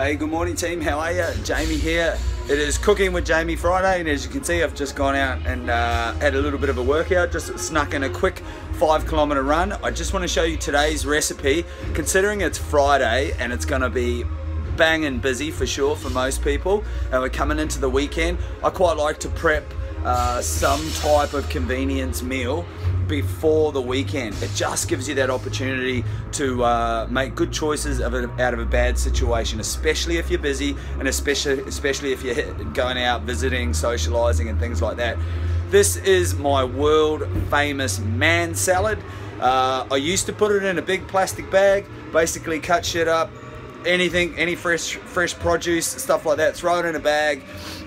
Hey, good morning team, how are you? Jamie here. It is Cooking with Jamie Friday, and as you can see I've just gone out and had a little bit of a workout, just snuck in a quick 5-kilometer run. I just want to show you today's recipe, considering it's Friday and it's going to be banging busy for sure for most people, and we're coming into the weekend. I quite like to prep some type of convenience meal before the weekend. It just gives you that opportunity to make good choices out of a bad situation, especially if you're busy, and especially if you're going out visiting, socializing and things like that. This is my world famous man salad. I used to put it in a big plastic bag, basically cut shit up, any fresh produce, stuff like that, throw it in a bag,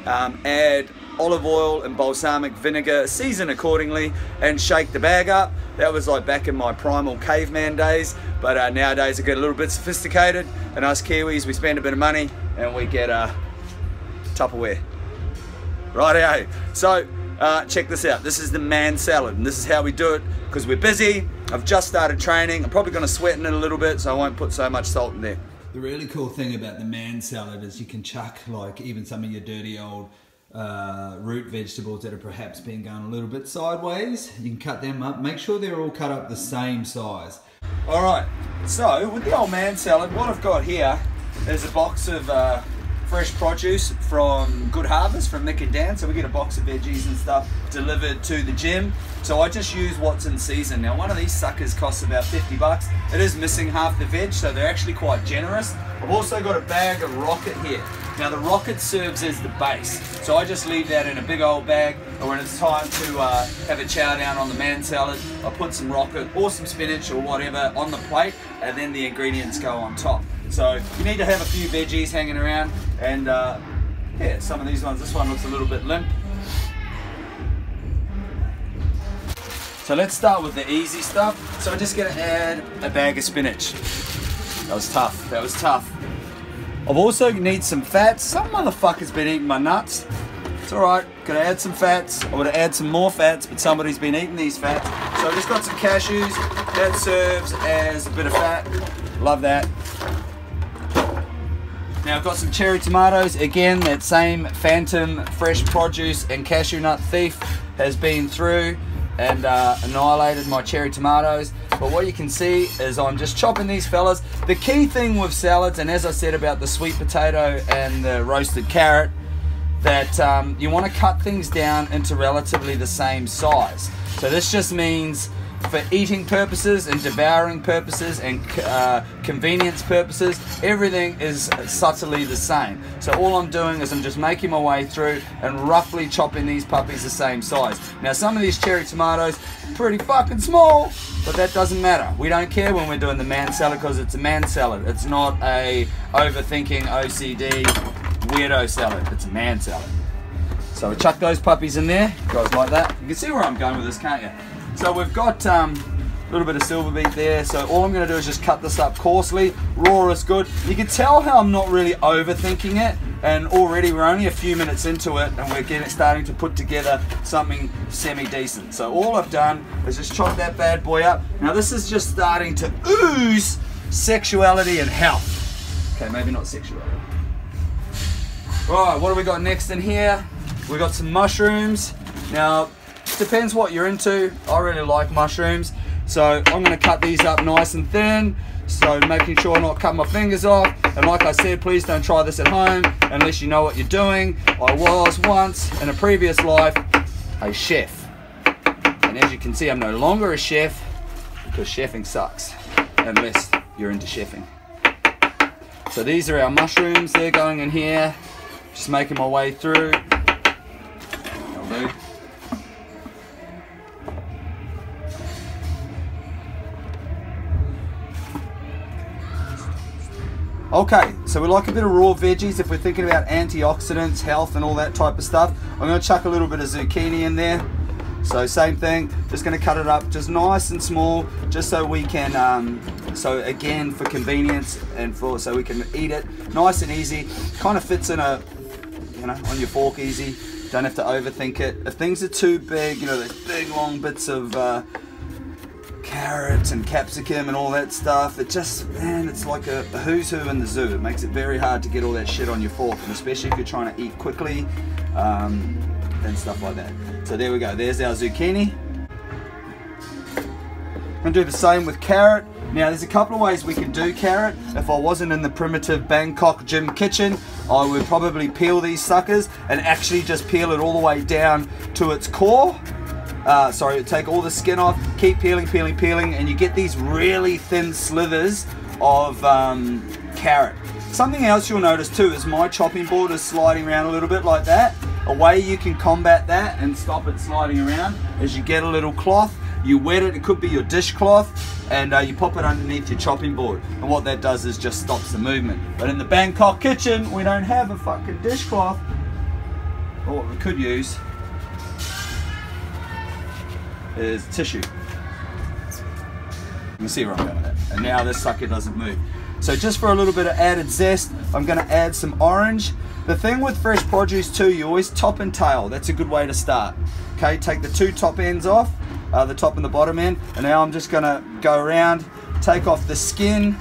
add olive oil and balsamic vinegar, season accordingly, and shake the bag up. That was like back in my primal caveman days, but nowadays I get a little bit sophisticated, and us Kiwis, we spend a bit of money and we get Tupperware. Rightio. So check this out. This is the man salad, and this is how we do it because we're busy. I've just started training. I'm probably going to sweat in it a little bit, so I won't put so much salt in there. The really cool thing about the man salad is you can chuck like even some of your dirty old root vegetables that have perhaps been going a little bit sideways. You can cut them up, make sure they're all cut up the same size. Alright, so with the old man salad, what I've got here is a box of fresh produce from Good Harvest, from Mick and Dan. So we get a box of veggies and stuff delivered to the gym. So I just use what's in season. Now one of these suckers costs about 50 bucks. It is missing half the veg, so they're actually quite generous. I've also got a bag of rocket here. Now the rocket serves as the base, so I just leave that in a big old bag, and when it's time to have a chow down on the man salad, I put some rocket or some spinach or whatever on the plate, and then the ingredients go on top. So you need to have a few veggies hanging around, and yeah, some of these ones, this one looks a little bit limp. So let's start with the easy stuff. So I'm just gonna add a bag of spinach. That was tough, that was tough. I've also need some fats. Some motherfucker's been eating my nuts. It's alright, gotta add some fats. I would add some more fats, but somebody's been eating these fats. So I just got some cashews. That serves as a bit of fat. Love that. Now I've got some cherry tomatoes. Again, that same phantom fresh produce and cashew nut thief has been through and annihilated my cherry tomatoes. But what you can see is I'm just chopping these fellas. The key thing with salads, and as I said about the sweet potato and the roasted carrot, that you want to cut things down into relatively the same size. So this just means for eating purposes and devouring purposes and convenience purposes, everything is subtly the same. So all I'm doing is I'm just making my way through and roughly chopping these puppies the same size. Now some of these cherry tomatoes pretty fucking small, but that doesn't matter. We don't care when we're doing the man salad because it's a man salad. It's not a overthinking OCD weirdo salad. It's a man salad. So we chuck those puppies in there. Goes like that. You can see where I'm going with this, can't you? So we've got a little bit of silver beet there, so all I'm going to do is just cut this up coarsely. Raw is good. You can tell how I'm not really overthinking it, and already we're only a few minutes into it and we're starting to put together something semi-decent. So all I've done is just chop that bad boy up. Now this is just starting to ooze sexuality and health. Okay, maybe not sexuality. Right, what do we got next in here? We got some mushrooms. Now, depends what you're into. I really like mushrooms, so I'm going to cut these up nice and thin, so making sure I'm not cutting my fingers off. And like I said, please don't try this at home unless you know what you're doing. I was once in a previous life a chef, and as you can see I'm no longer a chef because chefing sucks unless you're into chefing. So these are our mushrooms, they're going in here, just making my way through. That'll do. Okay, so we like a bit of raw veggies if we're thinking about antioxidants, health and all that type of stuff. I'm going to chuck a little bit of zucchini in there. So same thing, just going to cut it up just nice and small, just so we can, so again for convenience and so we can eat it nice and easy. Kind of fits in a, you know, on your fork easy. Don't have to overthink it. If things are too big, you know, those big long bits of carrots and capsicum and all that stuff. It just, man, it's like a who's who in the zoo. It makes it very hard to get all that shit on your fork, and especially if you're trying to eat quickly and stuff like that. So there we go, there's our zucchini. I'm gonna do the same with carrot. Now there's a couple of ways we can do carrot. If I wasn't in the primitive Bangkok gym kitchen, I would probably peel these suckers and actually just peel it all the way down to its core. Sorry, take all the skin off, keep peeling, peeling, peeling, and you get these really thin slithers of carrot. Something else you'll notice too is my chopping board is sliding around a little bit like that. A way you can combat that and stop it sliding around is you get a little cloth, you wet it, it could be your dishcloth, and you pop it underneath your chopping board. And what that does is just stops the movement. But in the Bangkok kitchen, we don't have a fucking dishcloth. Or what we could use is tissue. You can see where I'm going with that. And now this sucker doesn't move. So just for a little bit of added zest, I'm going to add some orange. The thing with fresh produce too, you always top and tail. That's a good way to start. Okay, take the two top ends off, the top and the bottom end, and now I'm just going to go around, take off the skin.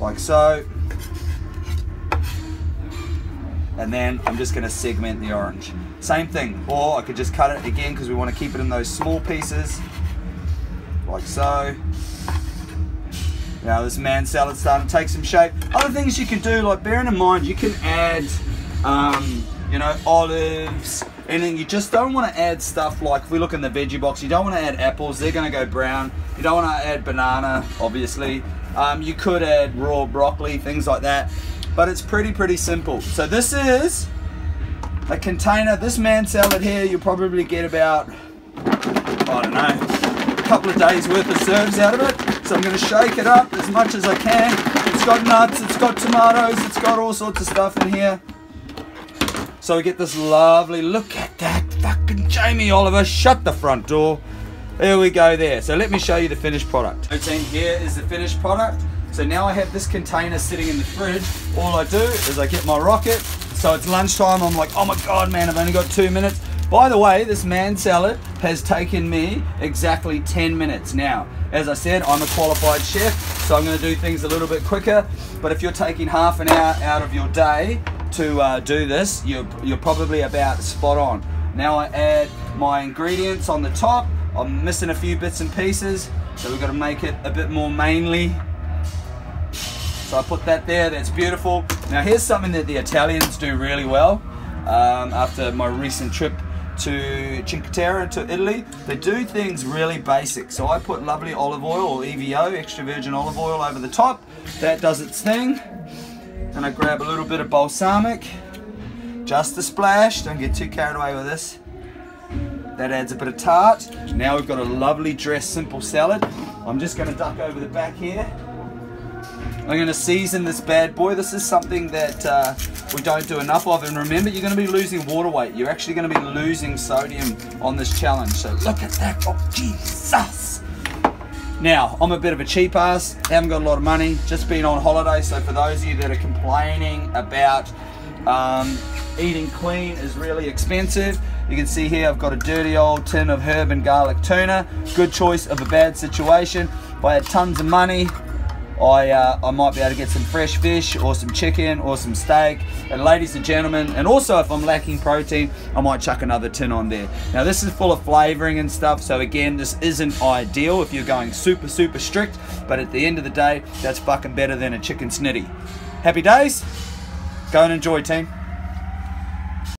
Like so. And then I'm just going to segment the orange. Same thing, or I could just cut it again because we want to keep it in those small pieces, like so. Now this man salad's starting to take some shape. Other things you can do, like bearing in mind, you can add, you know, olives, anything. You just don't want to add stuff like, if we look in the veggie box, you don't want to add apples, they're going to go brown. You don't want to add banana, obviously. You could add raw broccoli, things like that. But it's pretty simple. So this is a container. This man salad here, you'll probably get about, I don't know, a couple of days worth of serves out of it. So I'm going to shake it up as much as I can. It's got nuts, it's got tomatoes, it's got all sorts of stuff in here. So we get this lovely, look at that, fucking Jamie Oliver, shut the front door. There we go there. So let me show you the finished product. Okay, here is the finished product. So now I have this container sitting in the fridge. All I do is I get my rocket. So it's lunchtime, I'm like, oh my God, man, I've only got 2 minutes. By the way, this man salad has taken me exactly 10 minutes. Now, as I said, I'm a qualified chef, so I'm gonna do things a little bit quicker. But if you're taking half an hour out of your day to do this, you're probably about spot on. Now I add my ingredients on the top. I'm missing a few bits and pieces, so we've got to make it a bit more mainly. So I put that there, that's beautiful. Now here's something that the Italians do really well. After my recent trip to Cinque Terre, to Italy, they do things really basic. So I put lovely olive oil, or EVO, extra virgin olive oil, over the top. That does its thing. And I grab a little bit of balsamic, just a splash, don't get too carried away with this. That adds a bit of tart. Now we've got a lovely dressed simple salad. I'm just going to duck over the back here. I'm going to season this bad boy. This is something that we don't do enough of. And remember, you're going to be losing water weight. You're actually going to be losing sodium on this challenge. So look at that. Oh, Jesus. Now, I'm a bit of a cheap ass. Haven't got a lot of money. Just been on holiday. So for those of you that are complaining about eating clean is really expensive, you can see here I've got a dirty old tin of herb and garlic tuna. Good choice of a bad situation. If I had tons of money, I might be able to get some fresh fish or some chicken or some steak. And ladies and gentlemen, and also if I'm lacking protein, I might chuck another tin on there. Now this is full of flavoring and stuff, so again, this isn't ideal if you're going super strict, but at the end of the day, that's fucking better than a chicken snitty. Happy days? Go and enjoy, team.